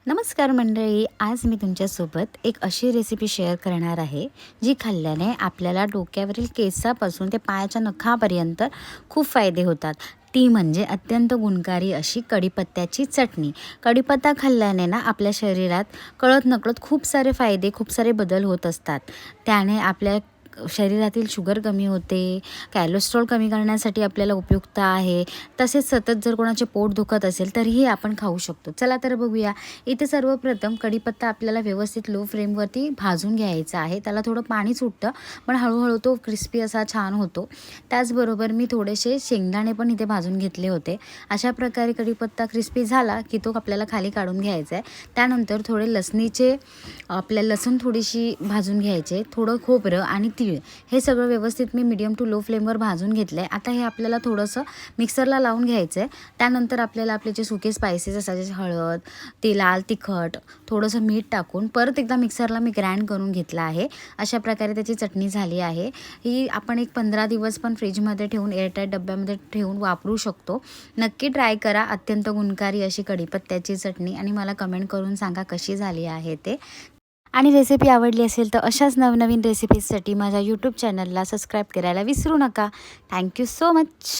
नमस्कार मंडळी, आज मी तुमच्यासोबत एक अशी रेसिपी शेअर करणार आहे जी खाल्ल्याने आपल्याला डोक्यावरील केसापासून ते पायाच्या नखापर्यंत खूप फायदे होतात। ती म्हणजे अत्यंत गुणकारी अशी कढीपत्त्याची चटणी। कढीपत्ता खाल्ल्याने ना आपल्या शरीरात कळत नकळत खूप सारे फायदे, खूप सारे बदल होत असतात। त्याने आपल्या शरीरातील शुगर कमी होते, कोलेस्ट्रॉल कमी करण्यासाठी आपल्याला उपयुक्त आहे। तसेच सतत जर कोणाचे पोट दुखत असेल तरीही आपण खाऊ शकतो। चला तर बघूया। इथे सर्वप्रथम कढीपत्ता आपल्याला व्यवस्थित लो फ्लेमवरती भाजून घ्यायचा आहे। त्याला थोडं पाणी सुटतं पण हळूहळू तो क्रिस्पी असा छान होतो। त्याचबरोबर मी थोडेसे शेंगदाणे पण इथे भाजून घेतले होते। अशा प्रकारे कढीपत्ता क्रिस्पी झाला की तो आपल्याला खाली काढून घ्यायचा आहे। त्यानंतर थोडे लसणीचे लसूण थोडीशी भाजून घ्यायचे, थोडं खोबरं आणि तीळ हे सगळं व्यवस्थित मी मीडियम टू लो फ्लेमवर भाजून घेतलं आहे। आता हे आपल्याला थोडंसं मिक्सरला लावून घ्यायचं आहे। त्यानंतर आपल्याला आपले जे सुके स्पाइसेस असतात जसे हळद, ते लाल तिखट, थोडंसं मीठ टाकून परत एकदा मिक्सरला मी ग्राइंड करून घेतलं आहे। अशा प्रकारे त्याची चटणी झाली आहे। ही आपण एक 15 दिवस पण फ्रीजमध्ये ठेवून एअरटाईट डब्यामध्ये ठेवून वापरू शकतो। नक्की ट्राय करा। अत्यंत गुणकारी अशी कढीपत्त्याची चटणी आणि मला कमेंट करून सांगा कशी झाली आहे ते। आणि रेसिपी आवडली असेल तर अशाच नवनवीन रेसिपीजसाठी माझ्या यूट्यूब चॅनलला सबस्क्राईब करायला विसरू नका। Thank you so much.